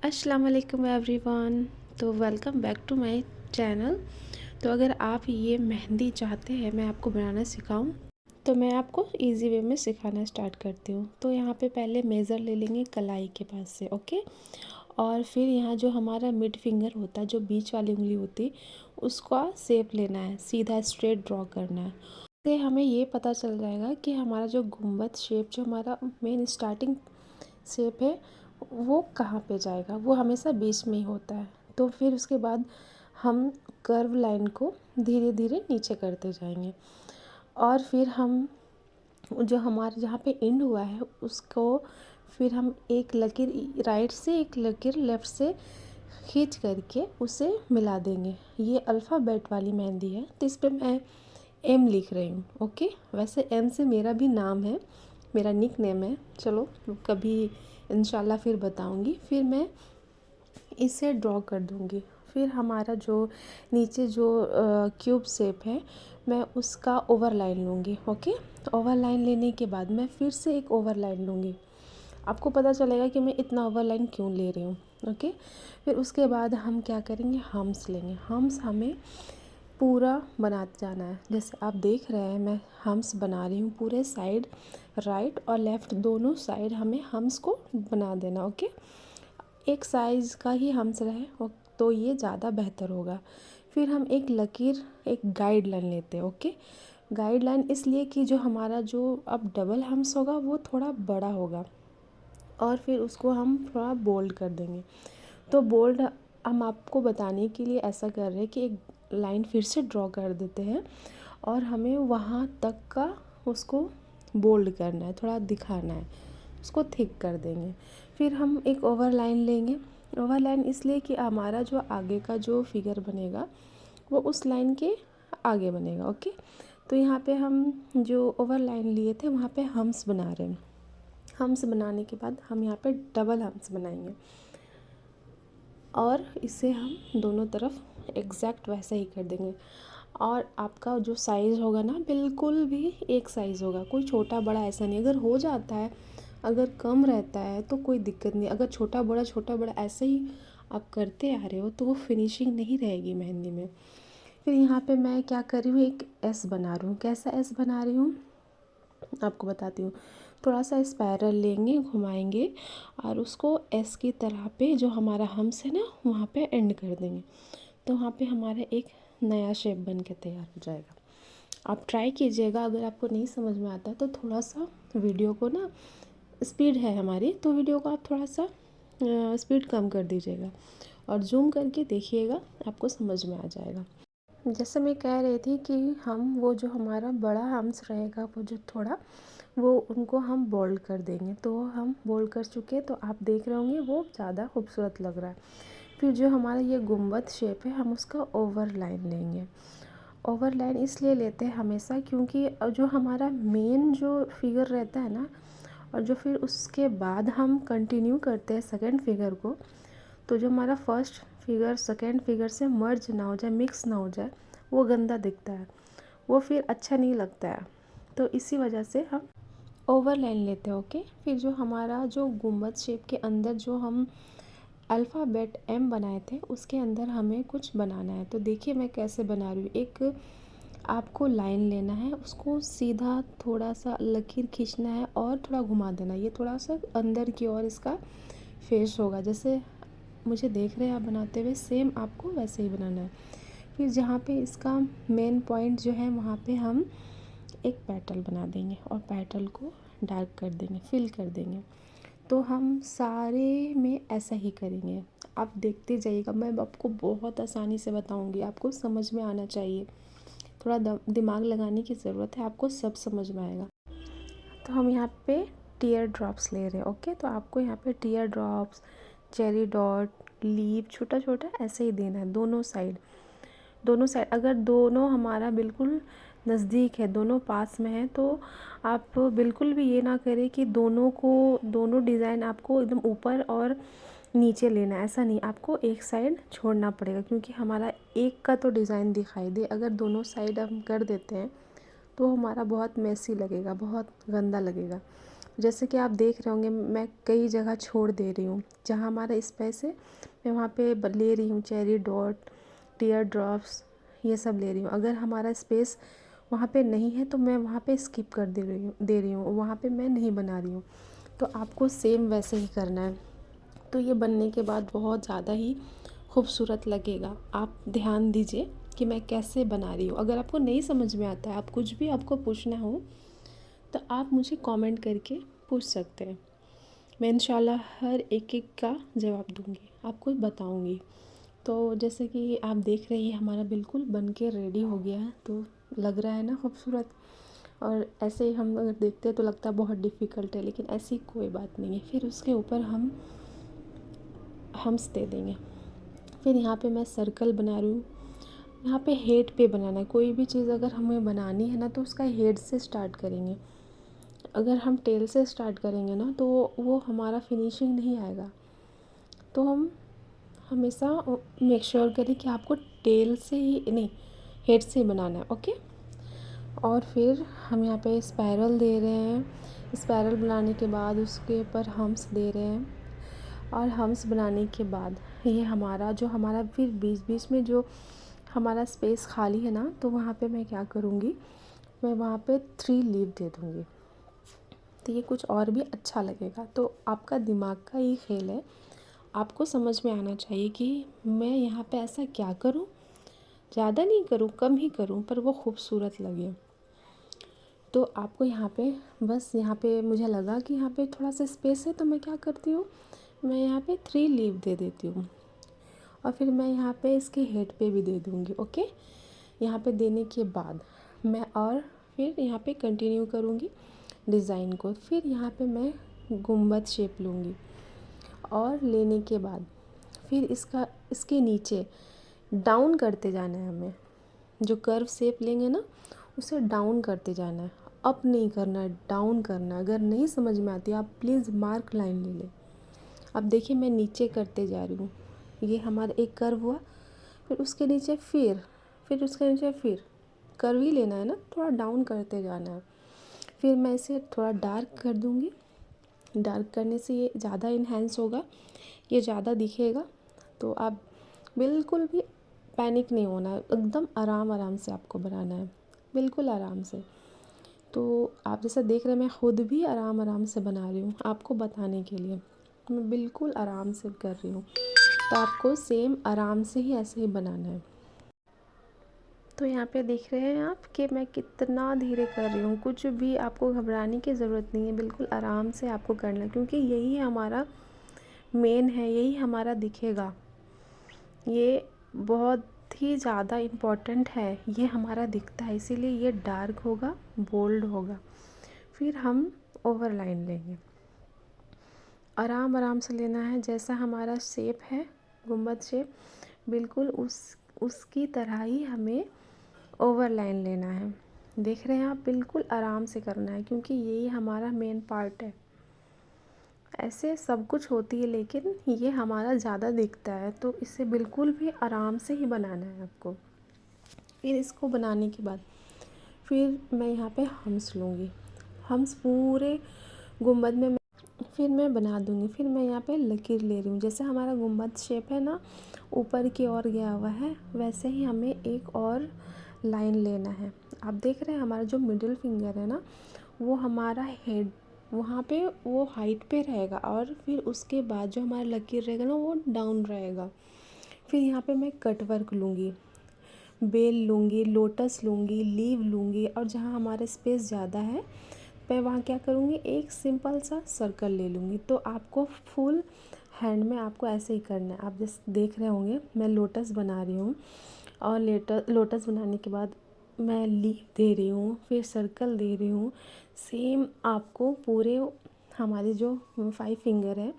अस्सलाम वालेकुम एवरीवन। तो welcome back to my channel. तो अगर आप ये मेहंदी चाहते हैं मैं आपको बनाना सिखाऊं तो मैं आपको इजी वे में सिखाना स्टार्ट करती हूँ। तो यहाँ पे पहले मेज़र ले लेंगे कलाई के पास से, ओके। और फिर यहाँ जो हमारा मिड फिंगर होता है, जो बीच वाली उंगली होती है, उसका शेप लेना है, सीधा स्ट्रेट ड्रॉ करना है। तो हमें ये पता चल जाएगा कि हमारा जो गुंबद शेप, जो हमारा मेन स्टार्टिंग शेप है, वो कहाँ पे जाएगा। वो हमेशा बीच में ही होता है। तो फिर उसके बाद हम कर्व लाइन को धीरे धीरे नीचे करते जाएंगे और फिर हम जो हमारे जहाँ पे एंड हुआ है उसको फिर हम एक लकीर राइट से एक लकीर लेफ़्ट से खींच करके उसे मिला देंगे। ये अल्फ़ाबेट वाली मेहंदी है, तो इस पर मैं एम लिख रही हूँ, ओके। वैसे एम से मेरा भी नाम है, मेरा निक नेम है। चलो कभी इंशाल्लाह फिर बताऊँगी। फिर मैं इसे ड्रॉ कर दूँगी। फिर हमारा जो नीचे जो क्यूब शेप है, मैं उसका ओवरलाइन लूँगी, ओके। ओवरलाइन लेने के बाद मैं फिर से एक ओवरलाइन लूँगी। आपको पता चलेगा कि मैं इतना ओवरलाइन क्यों ले रही हूँ, ओके। फिर उसके बाद हम क्या करेंगे, हम्स लेंगे। हम्स हमें पूरा बनाते जाना है। जैसे आप देख रहे हैं मैं हम्स बना रही हूँ पूरे साइड, राइट और लेफ़्ट दोनों साइड हमें हम्स को बना देना, ओके। एक साइज़ का ही हम्स रहे तो ये ज़्यादा बेहतर होगा। फिर हम एक लकीर, एक गाइड लाइन लेते हैं, ओके। गाइड लाइन इसलिए कि जो हमारा जो अब डबल हम्स होगा वो थोड़ा बड़ा होगा और फिर उसको हम थोड़ा बोल्ड कर देंगे। तो बोल्ड हम आपको बताने के लिए ऐसा कर रहे हैं कि एक लाइन फिर से ड्रॉ कर देते हैं और हमें वहाँ तक का उसको बोल्ड करना है, थोड़ा दिखाना है, उसको थिक कर देंगे। फिर हम एक ओवरलाइन लेंगे। ओवरलाइन इसलिए कि हमारा जो आगे का जो फिगर बनेगा वो उस लाइन के आगे बनेगा, ओके। तो यहाँ पे हम जो ओवरलाइन लिए थे वहाँ पे हम्स बना रहे हैं। हम्स बनाने के बाद हम यहाँ पे डबल हम्स बनाएंगे और इसे हम दोनों तरफ एग्जैक्ट वैसा ही कर देंगे। और आपका जो साइज़ होगा ना बिल्कुल भी एक साइज़ होगा, कोई छोटा बड़ा ऐसा नहीं। अगर हो जाता है, अगर कम रहता है तो कोई दिक्कत नहीं। अगर छोटा बड़ा ऐसे ही आप करते आ रहे हो तो वो फिनिशिंग नहीं रहेगी मेहंदी में। फिर यहाँ पे मैं क्या कर रही हूँ, एक एस बना रही हूँ। कैसा एस बना रही हूँ आपको बताती हूँ। थोड़ा सा स्पायरल लेंगे, घुमाएंगे और उसको एस की तरह पे जो हमारा हम्स है ना वहाँ पे एंड कर देंगे। तो वहाँ पे हमारा एक नया शेप बन के तैयार हो जाएगा। आप ट्राई कीजिएगा। अगर आपको नहीं समझ में आता तो थोड़ा सा वीडियो को ना, स्पीड है हमारी तो वीडियो को आप थोड़ा सा स्पीड कम कर दीजिएगा और जूम करके देखिएगा, आपको समझ में आ जाएगा। जैसे मैं कह रही थी कि हम वो जो हमारा बड़ा हम्स रहेगा वो जो थोड़ा वो उनको हम बोल्ड कर देंगे। तो हम बोल्ड कर चुके हैं तो आप देख रहे होंगे वो ज़्यादा खूबसूरत लग रहा है। फिर जो हमारा ये गुंबद शेप है हम उसका ओवरलाइन लेंगे। ओवरलाइन इसलिए लेते हैं हमेशा क्योंकि जो हमारा मेन जो फिगर रहता है ना, और जो फिर उसके बाद हम कंटिन्यू करते हैं सेकंड फिगर को, तो जो हमारा फर्स्ट फिगर सेकंड फिगर से मर्ज ना हो जाए, मिक्स ना हो जाए, वो गंदा दिखता है, वो फिर अच्छा नहीं लगता है। तो इसी वजह से हम ओवरलाइन लेते हैं, ओके। फिर जो हमारा जो गुंबद शेप के अंदर जो हम अल्फ़ाबेट एम बनाए थे उसके अंदर हमें कुछ बनाना है। तो देखिए मैं कैसे बना रही हूँ। एक आपको लाइन लेना है, उसको सीधा थोड़ा सा लकीर खींचना है और थोड़ा घुमा देना। ये थोड़ा सा अंदर की ओर इसका फेस होगा, जैसे मुझे देख रहे हैं आप बनाते हुए, सेम आपको वैसे ही बनाना है। फिर जहाँ पे इसका मेन पॉइंट जो है वहाँ पे हम एक पेटल बना देंगे और पेटल को डार्क कर देंगे, फिल कर देंगे। तो हम सारे में ऐसा ही करेंगे, आप देखते जाइएगा। मैं आपको बहुत आसानी से बताऊंगी, आपको समझ में आना चाहिए। थोड़ा दिमाग लगाने की ज़रूरत है, आपको सब समझ में आएगा। तो हम यहाँ पे टीयर ड्रॉप्स ले रहे हैं, ओके। तो आपको यहाँ पे tear drops, cherry dot, leaf छोटा छोटा ऐसे ही देना है दोनों साइड। दोनों साइड अगर दोनों हमारा बिल्कुल नज़दीक है, दोनों पास में है, तो आप बिल्कुल भी ये ना करें कि दोनों डिज़ाइन आपको एकदम ऊपर और नीचे लेना है। ऐसा नहीं, आपको एक साइड छोड़ना पड़ेगा क्योंकि हमारा एक का तो डिज़ाइन दिखाई दे। अगर दोनों साइड हम कर देते हैं तो हमारा बहुत मेसी लगेगा, बहुत गंदा लगेगा। जैसे कि आप देख रहे होंगे मैं कई जगह छोड़ दे रही हूँ, जहाँ हमारा स्पेस है मैं वहाँ पे ले रही हूँ चेरी डॉट, टीयर ड्रॉप्स, ये सब ले रही हूँ। अगर हमारा स्पेस वहाँ पे नहीं है तो मैं वहाँ पे स्किप कर दे रही हूँ, वहाँ पे मैं नहीं बना रही हूँ। तो आपको सेम वैसे ही करना है। तो ये बनने के बाद बहुत ज़्यादा ही खूबसूरत लगेगा। आप ध्यान दीजिए कि मैं कैसे बना रही हूँ। अगर आपको नहीं समझ में आता है, आप कुछ भी आपको पूछना हो तो आप मुझे कमेंट करके पूछ सकते हैं। मैं इंशाल्लाह हर एक एक का जवाब दूँगी, आपको बताऊँगी। तो जैसे कि आप देख रहे हैं हमारा बिल्कुल बन के रेडी हो गया है, तो लग रहा है ना खूबसूरत। और ऐसे ही हम अगर देखते हैं तो लगता है बहुत डिफ़िकल्ट है, लेकिन ऐसी कोई बात नहीं है। फिर उसके ऊपर हम हम्स दे देंगे। फिर यहाँ पे मैं सर्कल बना रही हूँ। यहाँ पे हेड पे बनाना है। कोई भी चीज़ अगर हमें बनानी है ना तो उसका हेड से स्टार्ट करेंगे। अगर हम टेल से स्टार्ट करेंगे ना तो वो हमारा फिनिशिंग नहीं आएगा। तो हम हमेशा मेक श्योर करें कि आपको टेल से ही नहीं, हेड से ही बनाना है। ओके। और फिर हम यहाँ पे स्पायरल दे रहे हैं। स्पायरल बनाने के बाद उसके ऊपर हम्स दे रहे हैं। और हम्स बनाने के बाद ये हमारा फिर बीच बीच में जो हमारा स्पेस खाली है ना, तो वहाँ पे मैं क्या करूँगी, मैं वहाँ पे 3 लीव दे दूँगी। तो ये कुछ और भी अच्छा लगेगा। तो आपका दिमाग का ये खेल है, आपको समझ में आना चाहिए कि मैं यहाँ पे ऐसा क्या करूँ, ज़्यादा नहीं करूँ, कम ही करूँ, पर वो खूबसूरत लगे। तो आपको यहाँ पे बस यहाँ पे मुझे लगा कि यहाँ पे थोड़ा सा स्पेस है, तो मैं क्या करती हूँ, मैं यहाँ पे 3 लीव दे देती हूँ। और फिर मैं यहाँ पे इसके हेड पे भी दे दूँगी। ओके। यहाँ पे देने के बाद मैं और फिर यहाँ पे कंटिन्यू करूँगी डिज़ाइन को। फिर यहाँ पे मैं गुंबद शेप लूँगी और लेने के बाद फिर इसके नीचे डाउन करते जाना है हमें। जो कर्व शेप लेंगे ना उसे डाउन करते जाना है, अप नहीं करना है, डाउन करना है। अगर नहीं समझ में आती आप प्लीज़ मार्क लाइन ले लें। अब देखिए मैं नीचे करते जा रही हूँ। ये हमारा एक कर्व हुआ, फिर उसके नीचे फिर उसके नीचे फिर कर्व ही लेना है ना, थोड़ा डाउन करते जाना है। फिर मैं इसे थोड़ा डार्क कर दूँगी। डार्क करने से ये ज़्यादा इन्हेंस होगा, ये ज़्यादा दिखेगा। तो आप बिल्कुल भी पैनिक नहीं होना है, एकदम आराम आराम से आपको बनाना है, बिल्कुल आराम से। तो आप जैसा देख रहे हैं मैं ख़ुद भी आराम आराम से बना रही हूँ आपको बताने के लिए। मैं बिल्कुल आराम से कर रही हूँ, तो आपको सेम आराम से ही ऐसे ही बनाना है। तो यहाँ पे देख रहे हैं आप कि मैं कितना धीरे कर रही हूँ। कुछ भी आपको घबराने की ज़रूरत नहीं है, बिल्कुल आराम से आपको करना है, क्योंकि यही हमारा मेन है, यही हमारा दिखेगा। ये बहुत ही ज़्यादा इम्पॉर्टेंट है, ये हमारा दिखता है, इसीलिए ये डार्क होगा, बोल्ड होगा। फिर हम ओवरलाइन लेंगे, आराम आराम से लेना है। जैसा हमारा शेप है गुंबद शेप, बिल्कुल उसकी तरह ही हमें ओवरलाइन लेना है। देख रहे हैं आप, बिल्कुल आराम से करना है, क्योंकि यही हमारा मेन पार्ट है। ऐसे सब कुछ होती है, लेकिन ये हमारा ज़्यादा दिखता है, तो इसे बिल्कुल भी आराम से ही बनाना है आपको। फिर इसको बनाने के बाद फिर मैं यहाँ पे हम्स लूँगी। हम्स पूरे गुंबद में फिर मैं बना दूँगी। फिर मैं यहाँ पे लकीर ले रही हूँ। जैसे हमारा गुंबद शेप है ना, ऊपर की ओर गया हुआ है, वैसे ही हमें एक और लाइन लेना है। आप देख रहे हैं हमारा जो मिडिल फिंगर है ना, वो हमारा हेड वहाँ पे वो हाइट पे रहेगा, और फिर उसके बाद जो हमारा लकीर रहेगा ना वो डाउन रहेगा। फिर यहाँ पे मैं कट वर्क लूँगी, बेल लूँगी, लोटस लूँगी, लीव लूँगी, और जहाँ हमारा स्पेस ज़्यादा है मैं वहाँ क्या करूँगी, एक सिंपल सा सर्कल ले लूँगी। तो आपको फुल हैंड में आपको ऐसे ही करना है। आप जैसे देख रहे होंगे मैं लोटस बना रही हूँ, और लोटस बनाने के बाद मैं लीफ दे रही हूँ, फिर सर्कल दे रही हूँ। सेम आपको पूरे हमारे जो 5 फिंगर है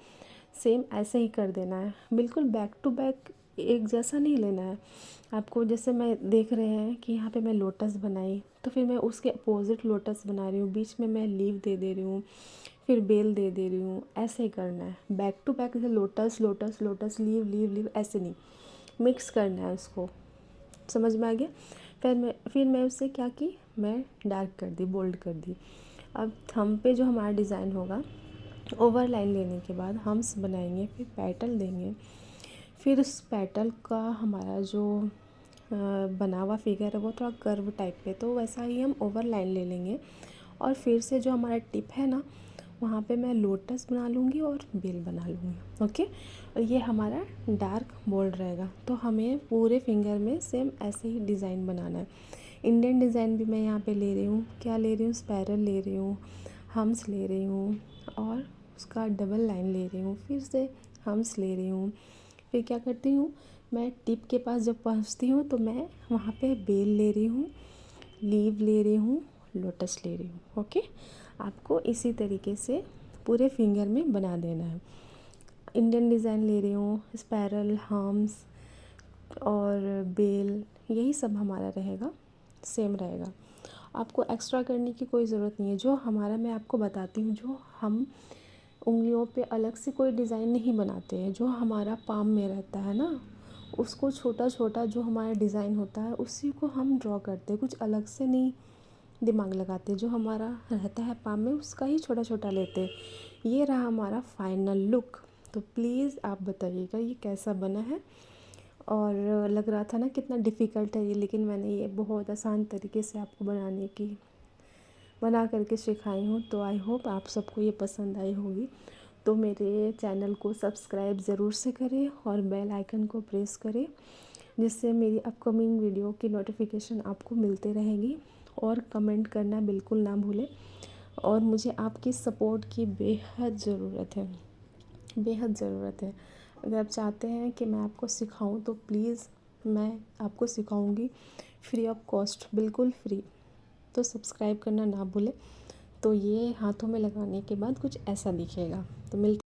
सेम ऐसे ही कर देना है, बिल्कुल बैक टू बैक एक जैसा नहीं लेना है आपको। जैसे मैं देख रहे हैं कि यहाँ पे मैं लोटस बनाई, तो फिर मैं उसके अपोजिट लोटस बना रही हूँ, बीच में मैं लीव दे रही हूँ, फिर बेल दे रही हूँ। ऐसे ही करना है बैक टू बैक, जैसे lotus lotus lotus leave leave leave, ऐसे नहीं, मिक्स करना है उसको। समझ में आ गया। फिर मैं उससे क्या की, मैं डार्क कर दी, बोल्ड कर दी। अब थंब पे जो हमारा डिज़ाइन होगा, ओवरलाइन लेने के बाद हम्स बनाएंगे, फिर पेटल देंगे, फिर उस पेटल का हमारा जो बना हुआ फिगर है वो थोड़ा कर्व टाइप पे, तो वैसा ही हम ओवरलाइन ले लेंगे। और फिर से जो हमारा टिप है ना, वहाँ पे मैं लोटस बना लूँगी और बेल बना लूँगी। ओके, और ये हमारा डार्क बोल्ड रहेगा। तो हमें पूरे फिंगर में सेम ऐसे ही डिज़ाइन बनाना है। इंडियन डिज़ाइन भी मैं यहाँ पे ले रही हूँ, क्या ले रही हूँ, स्पायरल ले रही हूँ, हम्स ले रही हूँ, और उसका डबल लाइन ले रही हूँ, फिर से हम्स ले रही हूँ। फिर क्या करती हूँ, मैं टिप के पास जब पहुँचती हूँ तो मैं वहाँ पे बेल ले रही हूँ, लीव ले रही हूँ, लोटस ले रही हूँ। ओके, आपको इसी तरीके से पूरे फिंगर में बना देना है। इंडियन डिज़ाइन ले रही हूँ, स्पायरल, हम्स और बेल, यही सब हमारा रहेगा, सेम रहेगा। आपको एक्स्ट्रा करने की कोई ज़रूरत नहीं है। जो हमारा, मैं आपको बताती हूँ, जो हम उंगलियों पे अलग से कोई डिज़ाइन नहीं बनाते हैं, जो हमारा पाम में रहता है ना, उसको छोटा छोटा जो हमारा डिज़ाइन होता है उसी को हम ड्रॉ करते हैं, कुछ अलग से नहीं दिमाग लगाते। जो हमारा रहता है पाम में उसका ही छोटा छोटा लेते। ये रहा हमारा फाइनल लुक। तो प्लीज़ आप बताइएगा ये कैसा बना है। और लग रहा था ना कितना डिफ़िकल्ट है ये, लेकिन मैंने ये बहुत आसान तरीके से आपको बना करके सिखाई हूँ। तो आई होप आप सबको ये पसंद आई होगी। तो मेरे चैनल को सब्सक्राइब ज़रूर से करें और बेल आइकन को प्रेस करें, जिससे मेरी अपकमिंग वीडियो की नोटिफिकेशन आपको मिलते रहेगी। और कमेंट करना बिल्कुल ना भूलें। और मुझे आपकी सपोर्ट की बेहद ज़रूरत है, बेहद ज़रूरत है। अगर आप चाहते हैं कि मैं आपको सिखाऊं तो प्लीज़ मैं आपको सिखाऊंगी फ्री ऑफ कॉस्ट, बिल्कुल फ्री। तो सब्सक्राइब करना ना भूलें। तो ये हाथों में लगाने के बाद कुछ ऐसा दिखेगा। तो मिलते